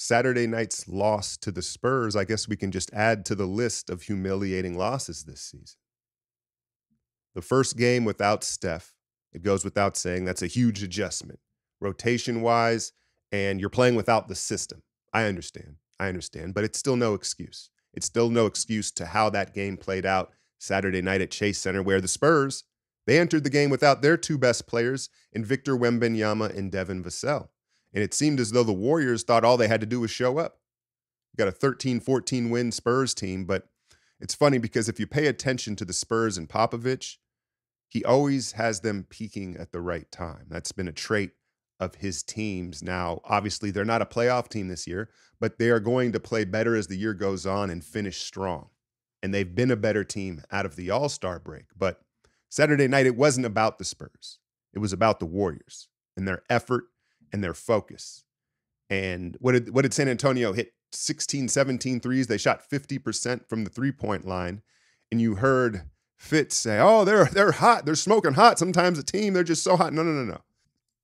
Saturday night's loss to the Spurs, I guess we can just add to the list of humiliating losses this season. The first game without Steph, it goes without saying, that's a huge adjustment, rotation-wise, and you're playing without the system. I understand, but it's still no excuse. It's still no excuse to how that game played out Saturday night at Chase Center, where the Spurs, they entered the game without their two best players in Victor Wembanyama and Devin Vassell. And it seemed as though the Warriors thought all they had to do was show up. You got a 13-14 win Spurs team, but it's funny because if you pay attention to the Spurs and Popovich, he always has them peaking at the right time. That's been a trait of his teams. Now, obviously, they're not a playoff team this year, but they are going to play better as the year goes on and finish strong. And they've been a better team out of the All-Star break. But Saturday night, it wasn't about the Spurs. It was about the Warriors and their effort and their focus. And what did San Antonio hit? 16, 17 threes. They shot 50% from the three-point line. And you heard Fitz say, oh, they're hot. They're smoking hot. Sometimes a team, they're just so hot. No.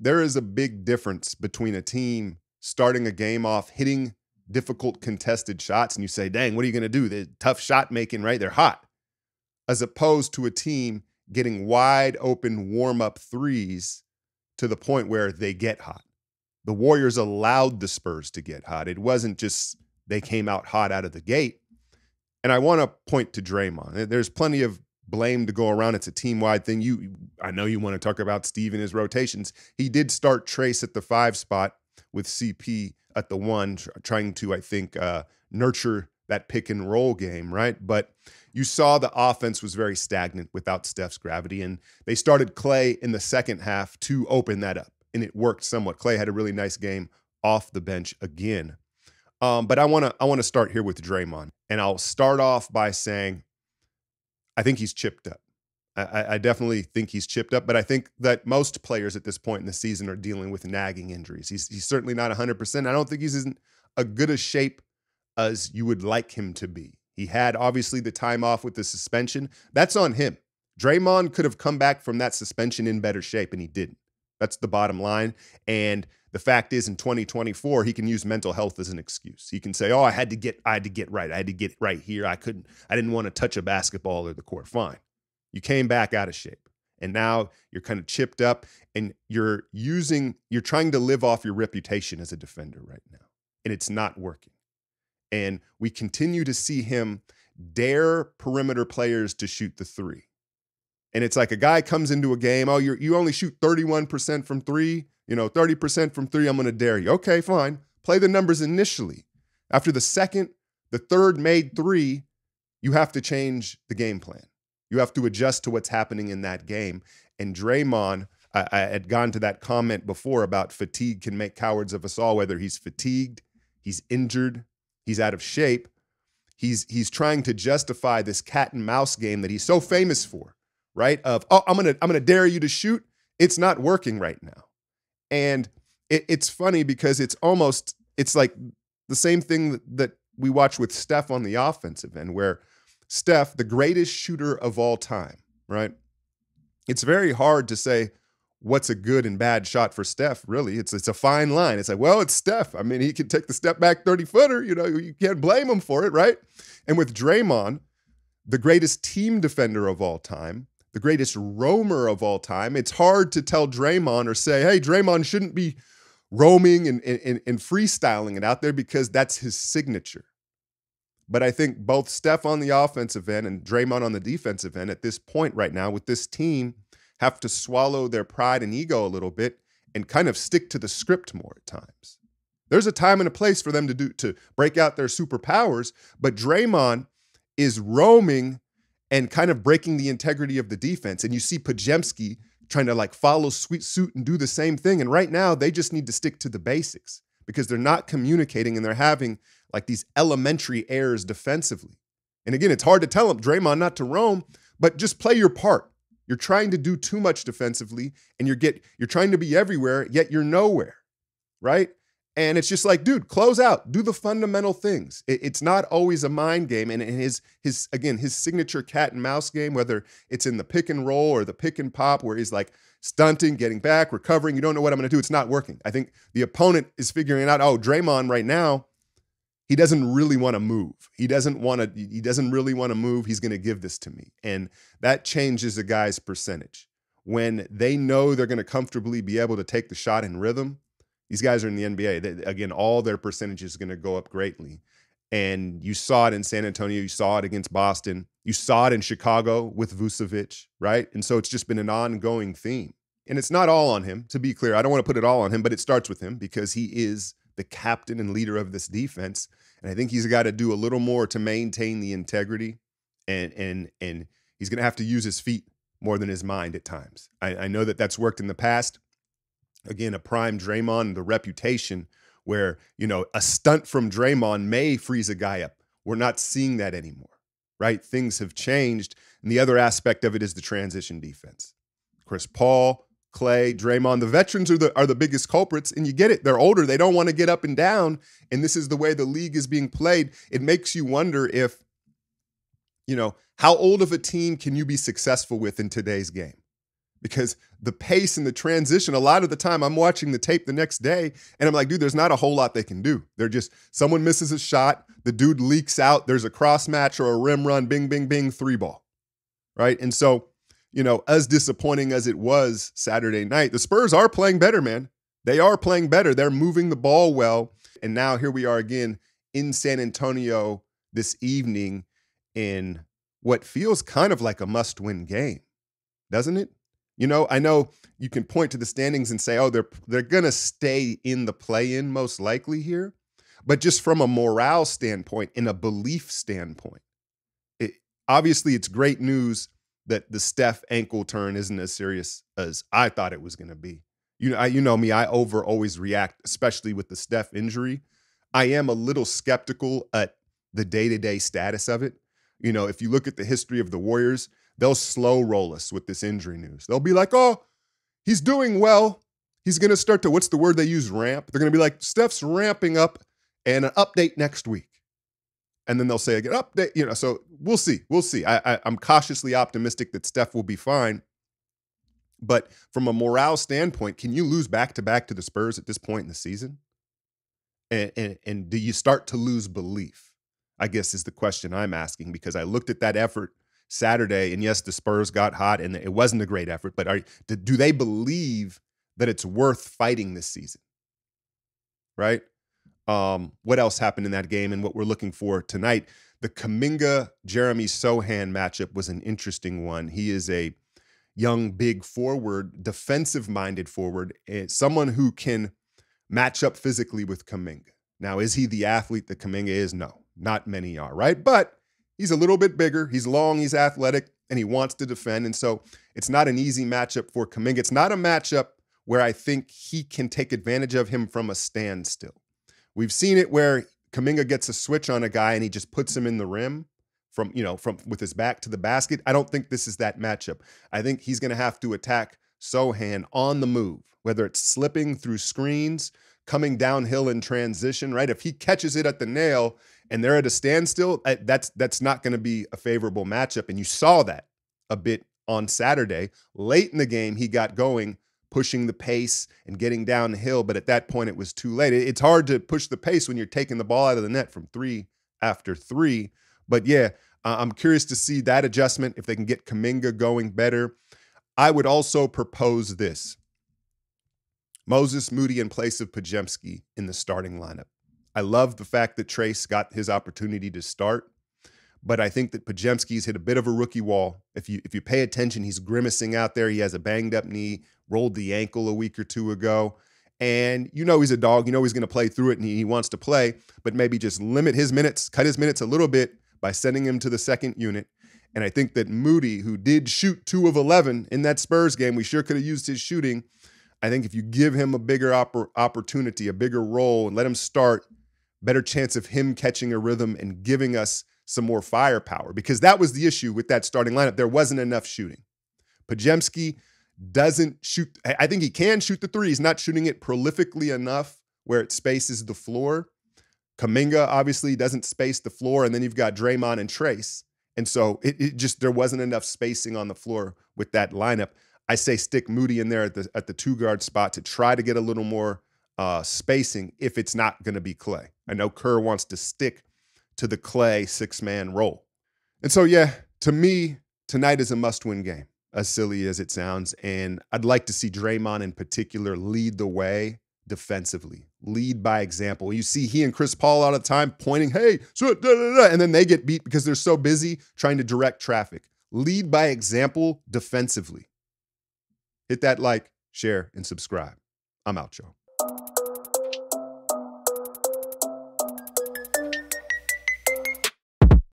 There is a big difference between a team starting a game off, hitting difficult contested shots, and you say, dang, what are you going to do? They're tough shot making, right? They're hot. As opposed to a team getting wide open warm-up threes to the point where they get hot. The Warriors allowed the Spurs to get hot. It wasn't just they came out hot out of the gate. And I want to point to Draymond. There's plenty of blame to go around. It's a team-wide thing. I know you want to talk about Steve and his rotations. He did start Trace at the 5 spot with CP at the 1, trying to, I think, nurture that pick and roll game, right? But you saw the offense was very stagnant without Steph's gravity, and they started Klay in the second half to open that up, and it worked somewhat. Klay had a really nice game off the bench again. But I want to start here with Draymond, and I'll start off by saying I think he's chipped up. I definitely think he's chipped up, but I think that most players at this point in the season are dealing with nagging injuries. He's certainly not 100%. I don't think he's in a good a shape as you would like him to be. He had, obviously, the time off with the suspension. That's on him. Draymond could have come back from that suspension in better shape, and he didn't. That's the bottom line. And the fact is, in 2024, he can use mental health as an excuse. He can say, oh, I had to get right. I had to get right here. I didn't want to touch a basketball or the court. Fine. You came back out of shape. And now you're kind of chipped up, and you're trying to live off your reputation as a defender right now. And it's not working. And we continue to see him dare perimeter players to shoot the three. And it's like a guy comes into a game, oh, you only shoot 31% from three, 30% from three, I'm going to dare you. Okay, fine. Play the numbers initially. After the second, the third made three, you have to change the game plan. You have to adjust to what's happening in that game. And Draymond, I had gone to that comment before about fatigue can make cowards of us all, whether he's fatigued, he's injured, he's out of shape. He's trying to justify this cat and mouse game that he's so famous for, right? Of, oh, I'm gonna dare you to shoot. It's not working right now. And it's funny because it's like the same thing that we watch with Steph on the offensive end, where Steph, the greatest shooter of all time, right? It's very hard to say what's a good and bad shot for Steph, really. It's a fine line. It's like, well, it's Steph. I mean, he can take the step back 30-footer. You can't blame him for it, right? And with Draymond, the greatest team defender of all time, the greatest roamer of all time, it's hard to tell Draymond or say, hey, Draymond shouldn't be roaming and freestyling it out there because that's his signature. But I think both Steph on the offensive end and Draymond on the defensive end at this point right now with this team have to swallow their pride and ego a little bit and kind of stick to the script more at times. There's a time and a place for them to break out their superpowers, but Draymond is roaming and kind of breaking the integrity of the defense. And you see Pajemski trying to like follow sweet suit and do the same thing. And right now they just need to stick to the basics because they're not communicating and they're having like these elementary errors defensively. And again, it's hard to tell him, Draymond, not to roam, but just play your part. You're trying to do too much defensively and you're trying to be everywhere, yet you're nowhere, right? And it's just like, dude, close out, do the fundamental things. It's not always a mind game. And his signature cat and mouse game, whether it's in the pick and roll or the pick and pop, where he's like stunting, getting back, recovering, you don't know what I'm going to do. It's not working. I think the opponent is figuring out, oh, Draymond right now, he doesn't really want to move. He doesn't really want to move. He's going to give this to me. And that changes a guy's percentage. When they know they're going to comfortably be able to take the shot in rhythm, these guys are in the NBA. Again, all their percentage is going to go up greatly. And you saw it in San Antonio. You saw it against Boston. You saw it in Chicago with Vucevic, right? And so it's just been an ongoing theme. And it's not all on him, to be clear. I don't want to put it all on him, but it starts with him because he is the captain and leader of this defense. And I think he's got to do a little more to maintain the integrity. And he's going to have to use his feet more than his mind at times. I know that that's worked in the past. Again, a prime Draymond, the reputation where, a stunt from Draymond may freeze a guy up. We're not seeing that anymore, right? Things have changed. And the other aspect of it is the transition defense. Chris Paul, Clay, Draymond, the veterans are the biggest culprits, and you get it. They're older. They don't want to get up and down, and this is the way the league is being played. It makes you wonder if, how old of a team can you be successful with in today's game? Because the pace and the transition, a lot of the time I'm watching the tape the next day and I'm like, dude, there's not a whole lot they can do. They're just, someone misses a shot, the dude leaks out, there's a cross match or a rim run, bing, bing, bing, 3-ball, right? And so, as disappointing as it was Saturday night, the Spurs are playing better, man. They are playing better. They're moving the ball well. And now here we are again in San Antonio this evening in what feels kind of like a must-win game, doesn't it? I know you can point to the standings and say, oh, they're going to stay in the play-in most likely here. But just from a morale standpoint and a belief standpoint, obviously it's great news that the Steph ankle turn isn't as serious as I thought it was going to be. You know me, I always react, especially with the Steph injury. I am a little skeptical at the day-to-day status of it. If you look at the history of the Warriors, they'll slow roll us with this injury news. They'll be like, oh, he's doing well. He's going to start to, what's the word they use, ramp? They're going to be like, Steph's ramping up and an update next week. And then they'll say again, update, so we'll see. We'll see. I'm cautiously optimistic that Steph will be fine. But from a morale standpoint, can you lose back-to-back to the Spurs at this point in the season? And do you start to lose belief? I guess is the question I'm asking, because I looked at that effort Saturday, and yes, the Spurs got hot, and it wasn't a great effort, but do they believe that it's worth fighting this season, right? What else happened in that game and what we're looking for tonight? The Kuminga-Jeremy Sohan matchup was an interesting one. He is a young, big forward, defensive-minded forward, someone who can match up physically with Kuminga. Now, is he the athlete that Kuminga is? No, not many are, right? But he's a little bit bigger. He's long, he's athletic, and he wants to defend. And so it's not an easy matchup for Kuminga. It's not a matchup where I think he can take advantage of him from a standstill. We've seen it where Kuminga gets a switch on a guy and he just puts him in the rim from with his back to the basket. I don't think this is that matchup. I think he's going to have to attack Sohan on the move, whether it's slipping through screens, coming downhill in transition, right? If he catches it at the nail and they're at a standstill, that's not going to be a favorable matchup. And you saw that a bit on Saturday. Late in the game, he got going, pushing the pace and getting downhill, but at that point, it was too late. It's hard to push the pace when you're taking the ball out of the net from 3 after 3. But yeah, I'm curious to see that adjustment, if they can get Kuminga going better. I would also propose this. Moses Moody in place of Podziemski in the starting lineup. I love the fact that Trace got his opportunity to start, but I think that Podziemski's hit a bit of a rookie wall. If you pay attention, he's grimacing out there. He has a banged up knee, rolled the ankle a week or two ago. And he's a dog. He's going to play through it, and he wants to play, but maybe just limit his minutes, cut his minutes a little bit by sending him to the second unit. And I think that Moody, who did shoot 2 of 11 in that Spurs game, we sure could have used his shooting. I think if you give him a bigger opportunity, a bigger role, and let him start, better chance of him catching a rhythm and giving us some more firepower, because that was the issue with that starting lineup. There wasn't enough shooting. Podziemski doesn't shoot. I think he can shoot the three. He's not shooting it prolifically enough where it spaces the floor. Kuminga obviously doesn't space the floor, and then you've got Draymond and Trace. And so it just there wasn't enough spacing on the floor with that lineup. I say stick Moody in there at the 2 guard spot to try to get a little more spacing if it's not going to be Clay. I know Kerr wants to stick to the Clay 6-man role. And so, yeah, to me, tonight is a must-win game, as silly as it sounds. And I'd like to see Draymond in particular lead the way defensively, lead by example. You see he and Chris Paul all the time pointing, hey, and then they get beat because they're so busy trying to direct traffic. Lead by example defensively. Hit that like, share, and subscribe. I'm out, y'all.